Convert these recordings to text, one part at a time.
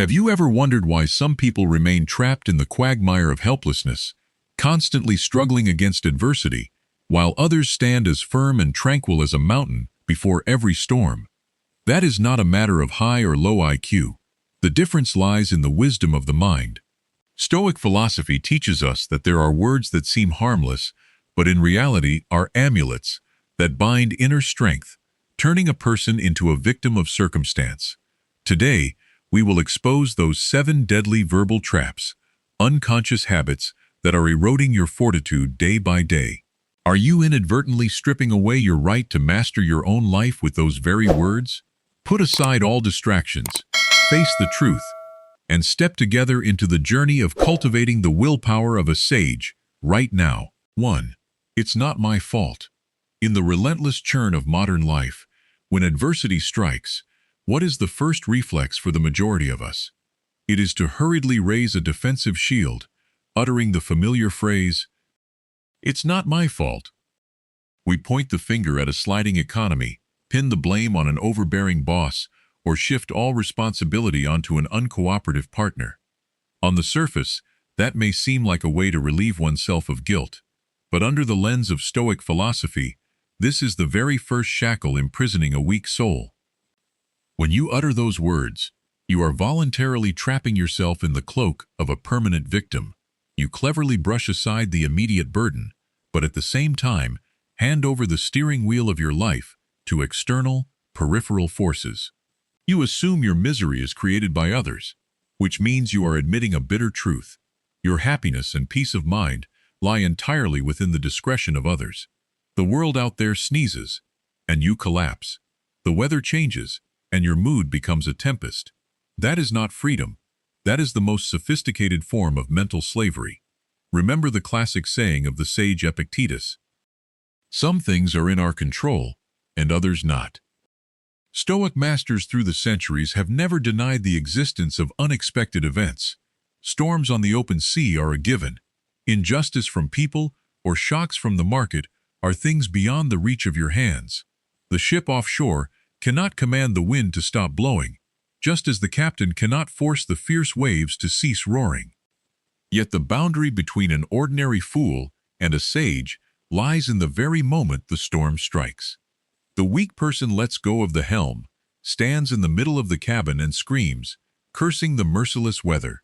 Have you ever wondered why some people remain trapped in the quagmire of helplessness, constantly struggling against adversity, while others stand as firm and tranquil as a mountain before every storm? That is not a matter of high or low IQ. The difference lies in the wisdom of the mind. Stoic philosophy teaches us that there are words that seem harmless, but in reality are amulets that bind inner strength, turning a person into a victim of circumstance. Today, we will expose those 7 deadly verbal traps, unconscious habits that are eroding your fortitude day by day. Are you inadvertently stripping away your right to master your own life with those very words? Put aside all distractions, face the truth, and step together into the journey of cultivating the willpower of a sage right now. 1. It's not my fault. In the relentless churn of modern life, when adversity strikes, what is the first reflex for the majority of us? It is to hurriedly raise a defensive shield, uttering the familiar phrase, "It's not my fault." We point the finger at a sliding economy, pin the blame on an overbearing boss, or shift all responsibility onto an uncooperative partner. On the surface, that may seem like a way to relieve oneself of guilt, but under the lens of Stoic philosophy, this is the very first shackle imprisoning a weak soul. When you utter those words, you are voluntarily trapping yourself in the cloak of a permanent victim. You cleverly brush aside the immediate burden, but at the same time, hand over the steering wheel of your life to external, peripheral forces. You assume your misery is created by others, which means you are admitting a bitter truth. Your happiness and peace of mind lie entirely within the discretion of others. The world out there sneezes, and you collapse. The weather changes, and your mood becomes a tempest. That is not freedom. That is the most sophisticated form of mental slavery. Remember the classic saying of the sage Epictetus, "Some things are in our control, and others not." Stoic masters through the centuries have never denied the existence of unexpected events. Storms on the open sea are a given. Injustice from people or shocks from the market are things beyond the reach of your hands. The ship offshore cannot command the wind to stop blowing, just as the captain cannot force the fierce waves to cease roaring. Yet the boundary between an ordinary fool and a sage lies in the very moment the storm strikes. The weak person lets go of the helm, stands in the middle of the cabin and screams, cursing the merciless weather.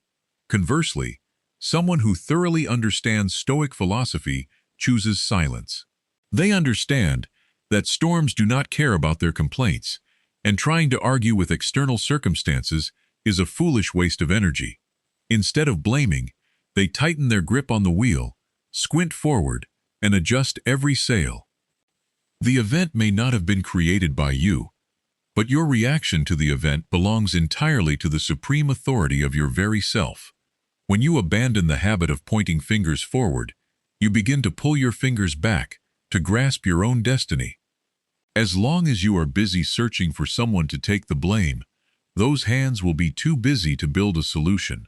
Conversely, someone who thoroughly understands Stoic philosophy chooses silence. They understand that storms do not care about their complaints, and trying to argue with external circumstances is a foolish waste of energy. Instead of blaming, they tighten their grip on the wheel, squint forward, and adjust every sail. The event may not have been created by you, but your reaction to the event belongs entirely to the supreme authority of your very self. When you abandon the habit of pointing fingers forward, you begin to pull your fingers back to grasp your own destiny. As long as you are busy searching for someone to take the blame, those hands will be too busy to build a solution.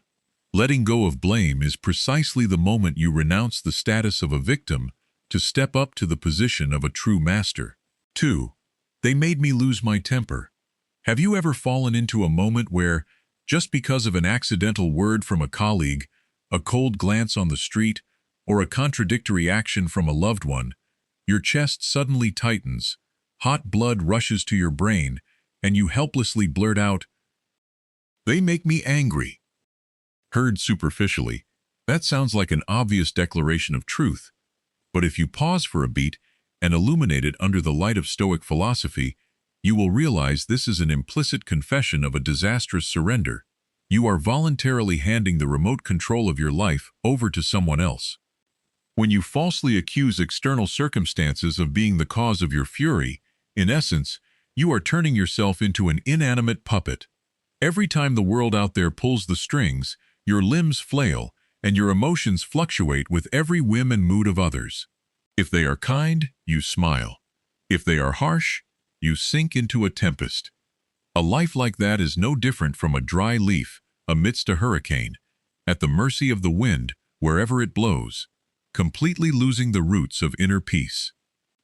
Letting go of blame is precisely the moment you renounce the status of a victim to step up to the position of a true master. 2. They made me lose my temper. Have you ever fallen into a moment where, just because of an accidental word from a colleague, a cold glance on the street, or a contradictory action from a loved one, your chest suddenly tightens, hot blood rushes to your brain, and you helplessly blurt out, "They make me angry"? Heard superficially, that sounds like an obvious declaration of truth. But if you pause for a beat and illuminate it under the light of Stoic philosophy, you will realize this is an implicit confession of a disastrous surrender. You are voluntarily handing the remote control of your life over to someone else. When you falsely accuse external circumstances of being the cause of your fury, in essence, you are turning yourself into an inanimate puppet. Every time the world out there pulls the strings, your limbs flail, and your emotions fluctuate with every whim and mood of others. If they are kind, you smile. If they are harsh, you sink into a tempest. A life like that is no different from a dry leaf amidst a hurricane, at the mercy of the wind wherever it blows, completely losing the roots of inner peace.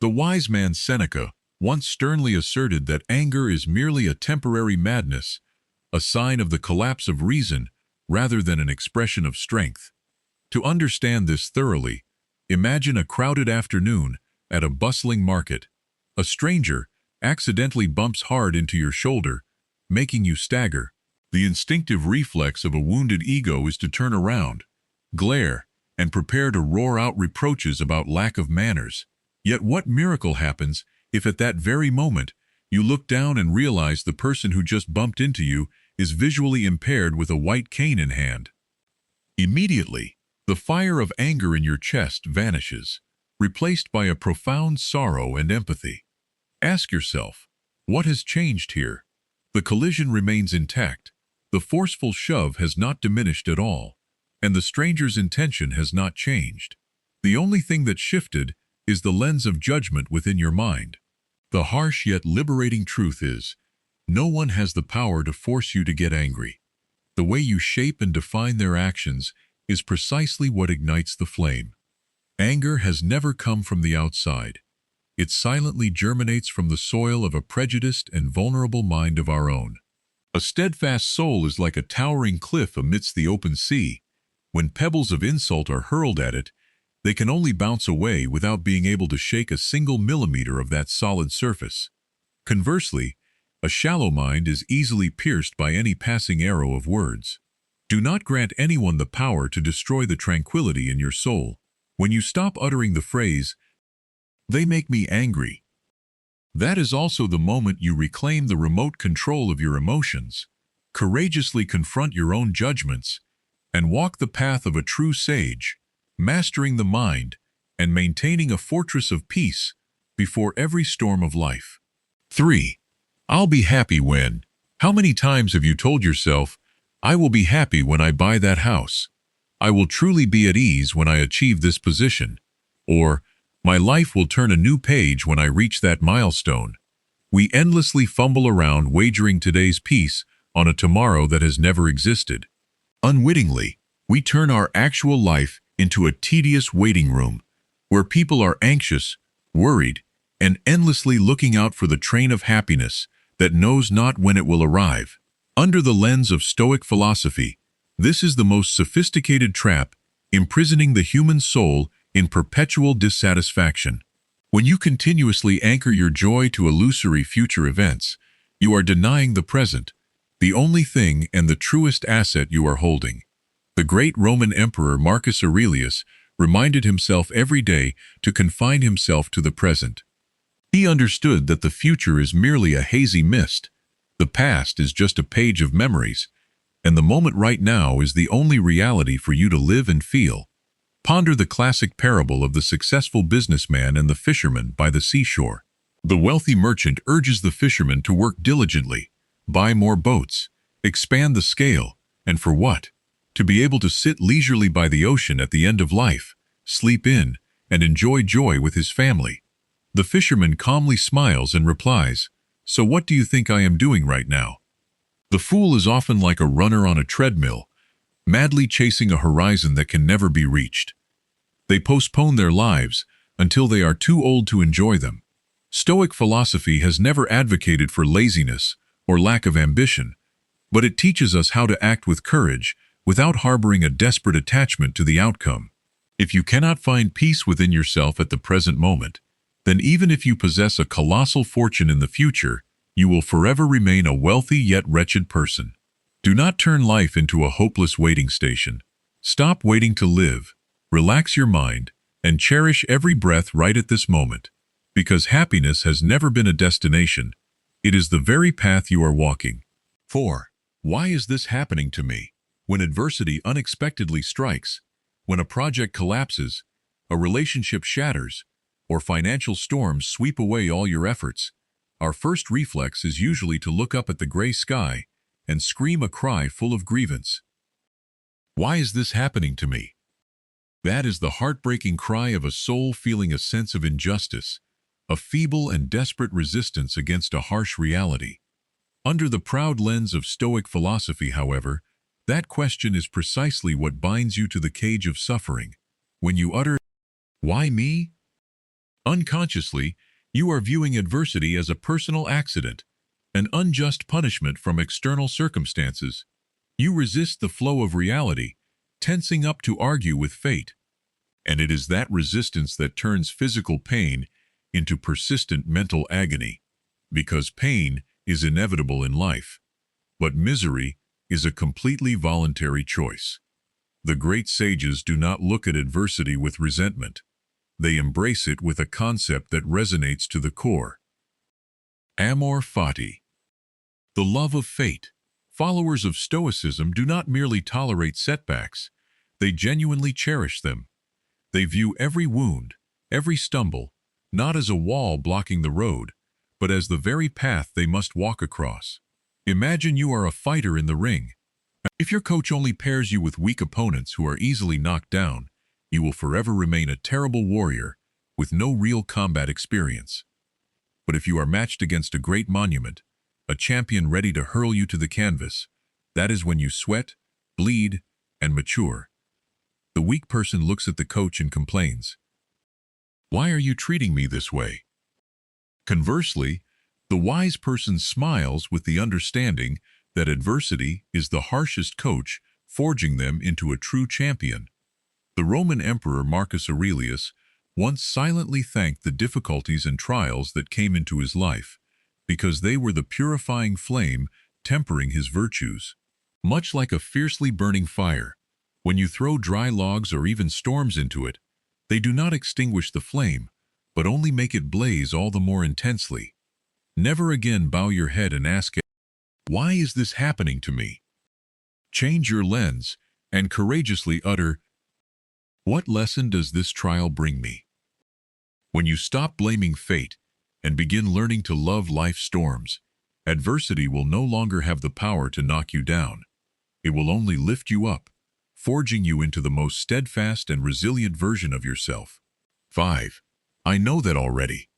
The wise man Seneca once sternly asserted that anger is merely a temporary madness, a sign of the collapse of reason rather than an expression of strength. To understand this thoroughly, imagine a crowded afternoon at a bustling market. A stranger accidentally bumps hard into your shoulder, making you stagger. The instinctive reflex of a wounded ego is to turn around, glare, and prepare to roar out reproaches about lack of manners. Yet what miracle happens if at that very moment you look down and realize the person who just bumped into you is visually impaired with a white cane in hand? Immediately, the fire of anger in your chest vanishes, replaced by a profound sorrow and empathy. Ask yourself, what has changed here? The collision remains intact, the forceful shove has not diminished at all, and the stranger's intention has not changed. The only thing that shifted is the lens of judgment within your mind. The harsh yet liberating truth is, no one has the power to force you to get angry. The way you shape and define their actions is precisely what ignites the flame. Anger has never come from the outside. It silently germinates from the soil of a prejudiced and vulnerable mind of our own. A steadfast soul is like a towering cliff amidst the open sea. When pebbles of insult are hurled at it, they can only bounce away without being able to shake a single millimeter of that solid surface. Conversely, a shallow mind is easily pierced by any passing arrow of words. Do not grant anyone the power to destroy the tranquility in your soul. When you stop uttering the phrase, "They make me angry," that is also the moment you reclaim the remote control of your emotions, courageously confront your own judgments, and walk the path of a true sage, mastering the mind and maintaining a fortress of peace before every storm of life. 3. I'll be happy when. How many times have you told yourself, "I will be happy when I buy that house. I will truly be at ease when I achieve this position," or "My life will turn a new page when I reach that milestone"? We endlessly fumble around wagering today's peace on a tomorrow that has never existed. Unwittingly, we turn our actual life into a tedious waiting room, where people are anxious, worried, and endlessly looking out for the train of happiness that knows not when it will arrive. Under the lens of Stoic philosophy, this is the most sophisticated trap, imprisoning the human soul in perpetual dissatisfaction. When you continuously anchor your joy to illusory future events, you are denying the present, the only thing and the truest asset you are holding. The great Roman Emperor Marcus Aurelius reminded himself every day to confine himself to the present. He understood that the future is merely a hazy mist, the past is just a page of memories, and the moment right now is the only reality for you to live and feel. Ponder the classic parable of the successful businessman and the fisherman by the seashore. The wealthy merchant urges the fisherman to work diligently, buy more boats, expand the scale, and for what? To be able to sit leisurely by the ocean at the end of life, sleep in, and enjoy joy with his family. The fisherman calmly smiles and replies, "So what do you think I am doing right now?" The fool is often like a runner on a treadmill, madly chasing a horizon that can never be reached. They postpone their lives until they are too old to enjoy them. Stoic philosophy has never advocated for laziness or lack of ambition, but it teaches us how to act with courage without harboring a desperate attachment to the outcome. If you cannot find peace within yourself at the present moment, then even if you possess a colossal fortune in the future, you will forever remain a wealthy yet wretched person. Do not turn life into a hopeless waiting station. Stop waiting to live, relax your mind, and cherish every breath right at this moment. Because happiness has never been a destination, it is the very path you are walking. 4. Why is this happening to me? When adversity unexpectedly strikes, when a project collapses, a relationship shatters, or financial storms sweep away all your efforts, our first reflex is usually to look up at the gray sky and scream a cry full of grievance. Why is this happening to me? That is the heartbreaking cry of a soul feeling a sense of injustice, a feeble and desperate resistance against a harsh reality. Under the proud lens of Stoic philosophy, however, that question is precisely what binds you to the cage of suffering. When you utter, "Why me?" unconsciously, you are viewing adversity as a personal accident, an unjust punishment from external circumstances. You resist the flow of reality, tensing up to argue with fate. And it is that resistance that turns physical pain into persistent mental agony. Because pain is inevitable in life, but misery is a completely voluntary choice. The great sages do not look at adversity with resentment. They embrace it with a concept that resonates to the core. Amor fati. The love of fate. Followers of Stoicism do not merely tolerate setbacks, they genuinely cherish them. They view every wound, every stumble, not as a wall blocking the road, but as the very path they must walk across. Imagine you are a fighter in the ring. If your coach only pairs you with weak opponents who are easily knocked down, you will forever remain a terrible warrior with no real combat experience. But if you are matched against a great monument, a champion ready to hurl you to the canvas, that is when you sweat, bleed, and mature. The weak person looks at the coach and complains, "Why are you treating me this way?" Conversely, the wise person smiles with the understanding that adversity is the harshest coach, forging them into a true champion. The Roman Emperor Marcus Aurelius once silently thanked the difficulties and trials that came into his life, because they were the purifying flame tempering his virtues. Much like a fiercely burning fire, when you throw dry logs or even storms into it, they do not extinguish the flame, but only make it blaze all the more intensely. Never again bow your head and ask, "Why is this happening to me?" Change your lens and courageously utter, "What lesson does this trial bring me?" When you stop blaming fate and begin learning to love life's storms, adversity will no longer have the power to knock you down. It will only lift you up, forging you into the most steadfast and resilient version of yourself. 5. I know that already.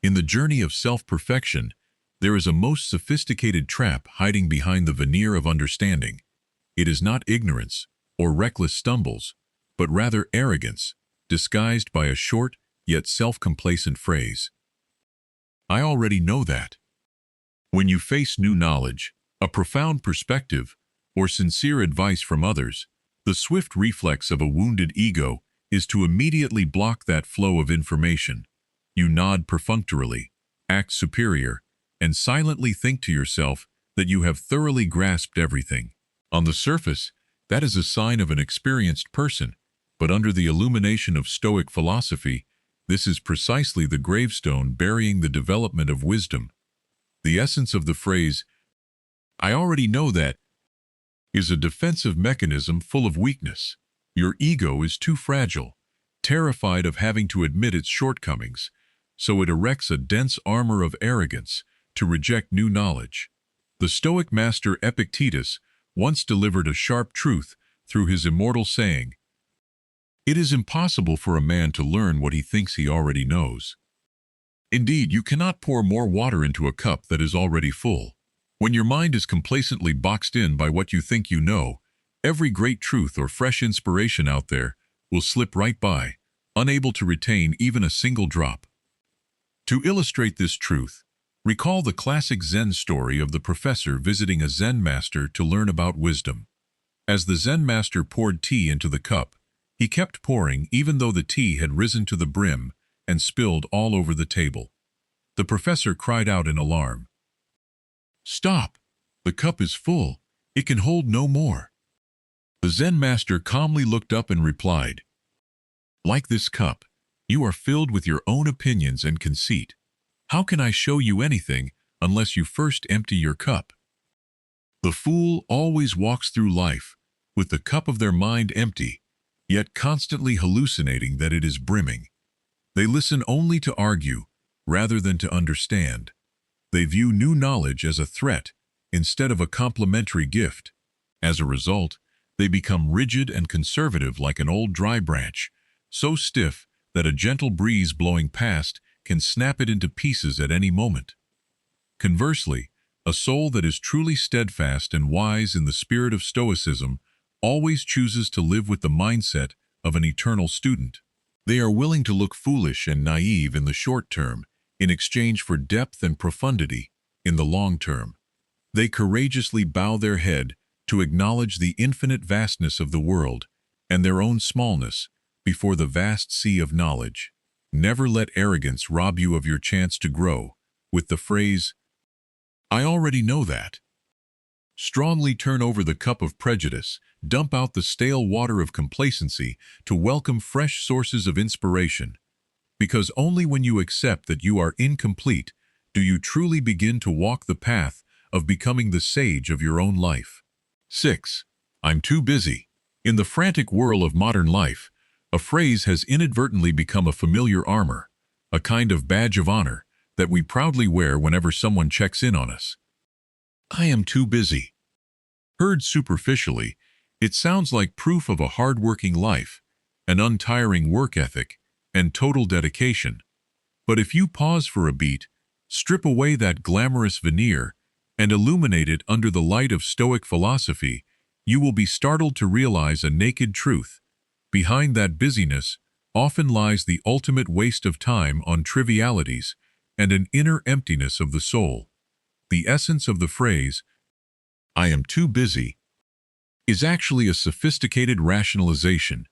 In the journey of self-perfection, there is a most sophisticated trap hiding behind the veneer of understanding. It is not ignorance or reckless stumbles, but rather arrogance, disguised by a short yet self-complacent phrase. I already know that. When you face new knowledge, a profound perspective, or sincere advice from others, the swift reflex of a wounded ego is to immediately block that flow of information. You nod perfunctorily, act superior, and silently think to yourself that you have thoroughly grasped everything. On the surface, that is a sign of an experienced person, but under the illumination of Stoic philosophy, this is precisely the gravestone burying the development of wisdom. The essence of the phrase, "I already know that," is a defensive mechanism full of weakness. Your ego is too fragile, terrified of having to admit its shortcomings, so it erects a dense armor of arrogance to reject new knowledge. The Stoic master Epictetus once delivered a sharp truth through his immortal saying, "It is impossible for a man to learn what he thinks he already knows." Indeed, you cannot pour more water into a cup that is already full. When your mind is complacently boxed in by what you think you know, every great truth or fresh inspiration out there will slip right by, unable to retain even a single drop. To illustrate this truth, recall the classic Zen story of the professor visiting a Zen master to learn about wisdom. As the Zen master poured tea into the cup, he kept pouring even though the tea had risen to the brim and spilled all over the table. The professor cried out in alarm, "Stop! The cup is full. It can hold no more." The Zen master calmly looked up and replied, "Like this cup, you are filled with your own opinions and conceit. How can I show you anything unless you first empty your cup?" The fool always walks through life with the cup of their mind empty, yet constantly hallucinating that it is brimming. They listen only to argue, rather than to understand. They view new knowledge as a threat instead of a complementary gift. As a result, they become rigid and conservative like an old dry branch, so stiff that a gentle breeze blowing past can snap it into pieces at any moment. Conversely, a soul that is truly steadfast and wise in the spirit of Stoicism always chooses to live with the mindset of an eternal student. They are willing to look foolish and naive in the short term in exchange for depth and profundity. in the long term. They courageously bow their head to acknowledge the infinite vastness of the world and their own smallness before the vast sea of knowledge. Never let arrogance rob you of your chance to grow with the phrase, "I already know that." Strongly turn over the cup of prejudice, dump out the stale water of complacency to welcome fresh sources of inspiration. Because only when you accept that you are incomplete do you truly begin to walk the path of becoming the sage of your own life. 6. I'm too busy. In the frantic whirl of modern life, a phrase has inadvertently become a familiar armor, a kind of badge of honor that we proudly wear whenever someone checks in on us. I am too busy. Heard superficially, it sounds like proof of a hard-working life, an untiring work ethic, and total dedication. But if you pause for a beat, strip away that glamorous veneer, and illuminate it under the light of Stoic philosophy, you will be startled to realize a naked truth. Behind that busyness often lies the ultimate waste of time on trivialities and an inner emptiness of the soul. The essence of the phrase, "I am too busy," is actually a sophisticated rationalization.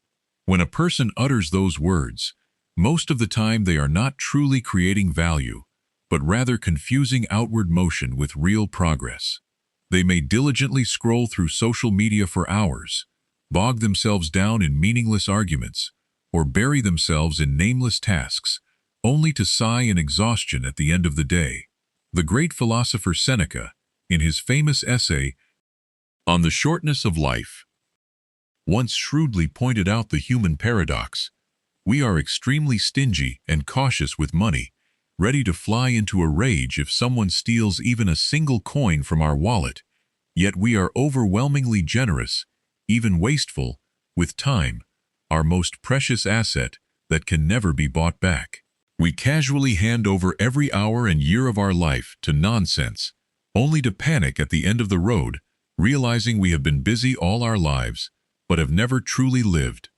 When a person utters those words, most of the time they are not truly creating value, but rather confusing outward motion with real progress. They may diligently scroll through social media for hours, bog themselves down in meaningless arguments, or bury themselves in nameless tasks, only to sigh in exhaustion at the end of the day. The great philosopher Seneca, in his famous essay on the shortness of life, once shrewdly pointed out the human paradox. We are extremely stingy and cautious with money, ready to fly into a rage if someone steals even a single coin from our wallet, yet we are overwhelmingly generous, even wasteful, with time, our most precious asset that can never be bought back. We casually hand over every hour and year of our life to nonsense, only to panic at the end of the road, realizing we have been busy all our lives, but have never truly lived.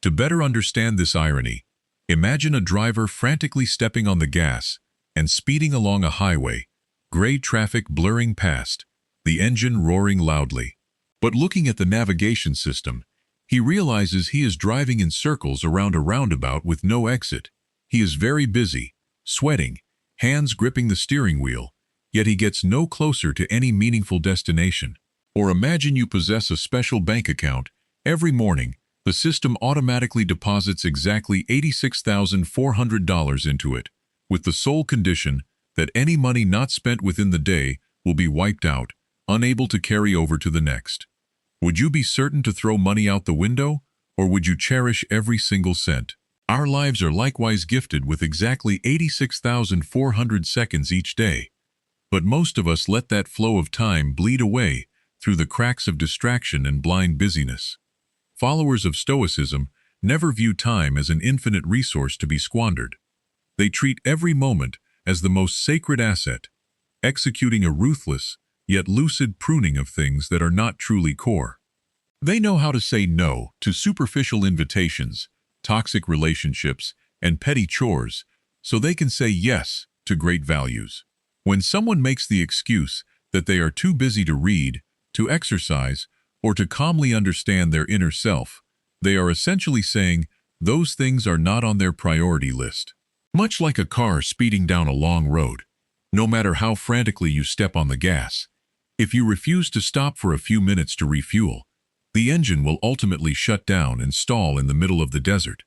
To better understand this irony, imagine a driver frantically stepping on the gas and speeding along a highway, gray traffic blurring past, the engine roaring loudly. But looking at the navigation system, he realizes he is driving in circles around a roundabout with no exit. He is very busy, sweating, hands gripping the steering wheel, yet he gets no closer to any meaningful destination. Or imagine you possess a special bank account. Every morning, the system automatically deposits exactly $86,400 into it, with the sole condition that any money not spent within the day will be wiped out, unable to carry over to the next. Would you be certain to throw money out the window, or would you cherish every single cent? Our lives are likewise gifted with exactly 86,400 seconds each day, but most of us let that flow of time bleed away through the cracks of distraction and blind busyness. Followers of Stoicism never view time as an infinite resource to be squandered. They treat every moment as the most sacred asset, executing a ruthless yet lucid pruning of things that are not truly core. They know how to say no to superficial invitations, toxic relationships, and petty chores, so they can say yes to great values. When someone makes the excuse that they are too busy to read, to exercise, or to calmly understand their inner self, they are essentially saying those things are not on their priority list. Much like a car speeding down a long road, no matter how frantically you step on the gas, if you refuse to stop for a few minutes to refuel, the engine will ultimately shut down and stall in the middle of the desert.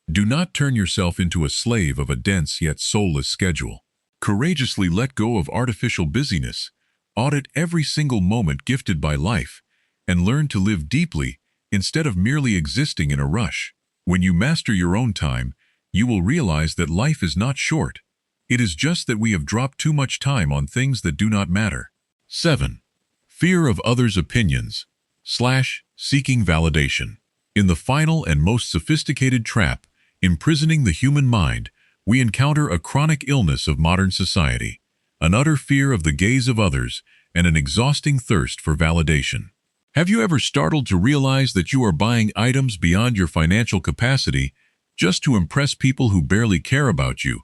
Do not turn yourself into a slave of a dense yet soulless schedule. Courageously let go of artificial busyness, audit every single moment gifted by life, and learn to live deeply instead of merely existing in a rush. When you master your own time, you will realize that life is not short. It is just that we have dropped too much time on things that do not matter. 7. Fear of others' opinions / seeking validation. In the final and most sophisticated trap, imprisoning the human mind, we encounter a chronic illness of modern society, an utter fear of the gaze of others, and an exhausting thirst for validation. Have you ever startled to realize that you are buying items beyond your financial capacity just to impress people who barely care about you?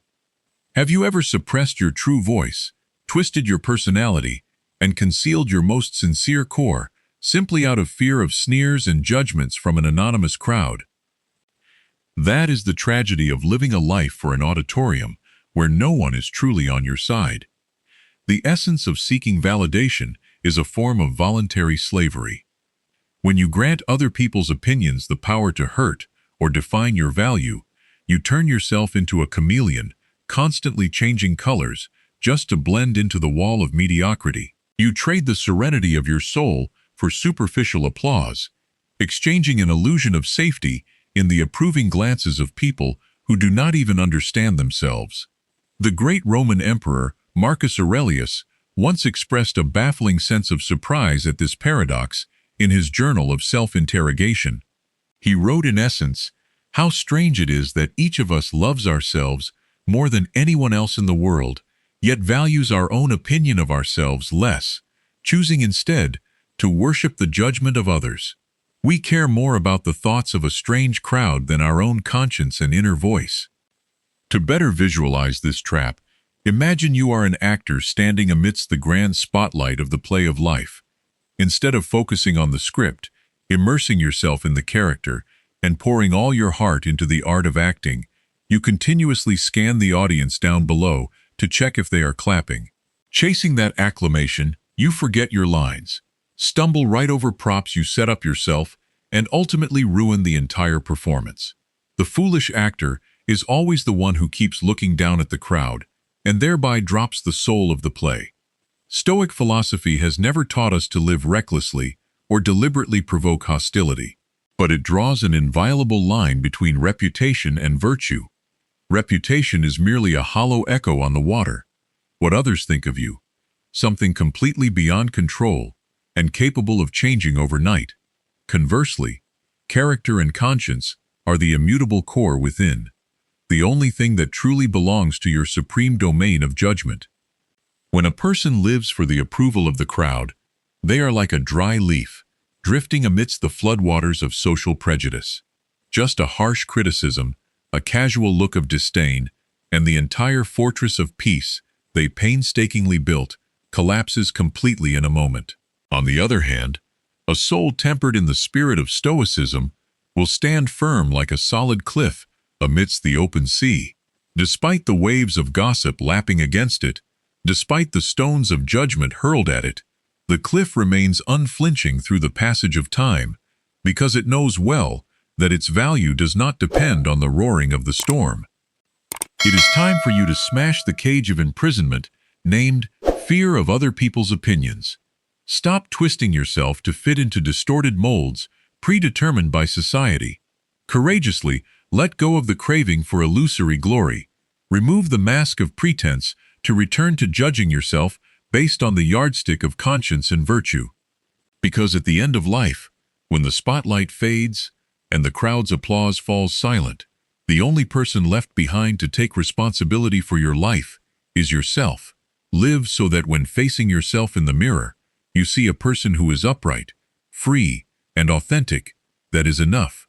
Have you ever suppressed your true voice, twisted your personality, and concealed your most sincere core, simply out of fear of sneers and judgments from an anonymous crowd. That is the tragedy of living a life for an auditorium where no one is truly on your side. The essence of seeking validation is a form of voluntary slavery. When you grant other people's opinions the power to hurt or define your value, you turn yourself into a chameleon, constantly changing colors just to blend into the wall of mediocrity. You trade the serenity of your soul for superficial applause, exchanging an illusion of safety in the approving glances of people who do not even understand themselves. The great Roman emperor, Marcus Aurelius, once expressed a baffling sense of surprise at this paradox in his journal of self-interrogation. He wrote in essence, "How strange it is that each of us loves ourselves more than anyone else in the world, yet values our own opinion of ourselves less, choosing instead to worship the judgment of others. We care more about the thoughts of a strange crowd than our own conscience and inner voice." To better visualize this trap, imagine you are an actor standing amidst the grand spotlight of the play of life. Instead of focusing on the script, immersing yourself in the character, and pouring all your heart into the art of acting, you continuously scan the audience down below to check if they are clapping. Chasing that acclamation, you forget your lines, stumble right over props you set up yourself, and ultimately ruin the entire performance. The foolish actor is always the one who keeps looking down at the crowd, and thereby drops the soul of the play. Stoic philosophy has never taught us to live recklessly or deliberately provoke hostility, but it draws an inviolable line between reputation and virtue. Reputation is merely a hollow echo on the water, what others think of you, something completely beyond control and capable of changing overnight. Conversely, character and conscience are the immutable core within, the only thing that truly belongs to your supreme domain of judgment. When a person lives for the approval of the crowd, they are like a dry leaf, drifting amidst the floodwaters of social prejudice. Just a harsh criticism, a casual look of disdain, and the entire fortress of peace they painstakingly built collapses completely in a moment. On the other hand, a soul tempered in the spirit of Stoicism will stand firm like a solid cliff amidst the open sea. Despite the waves of gossip lapping against it, despite the stones of judgment hurled at it, the cliff remains unflinching through the passage of time, because it knows well that its value does not depend on the roaring of the storm. It is time for you to smash the cage of imprisonment named fear of other people's opinions. Stop twisting yourself to fit into distorted molds predetermined by society. Courageously let go of the craving for illusory glory. Remove the mask of pretense to return to judging yourself based on the yardstick of conscience and virtue. Because at the end of life, when the spotlight fades and the crowd's applause falls silent, the only person left behind to take responsibility for your life is yourself. Live so that when facing yourself in the mirror, you see a person who is upright, free, and authentic. That is enough.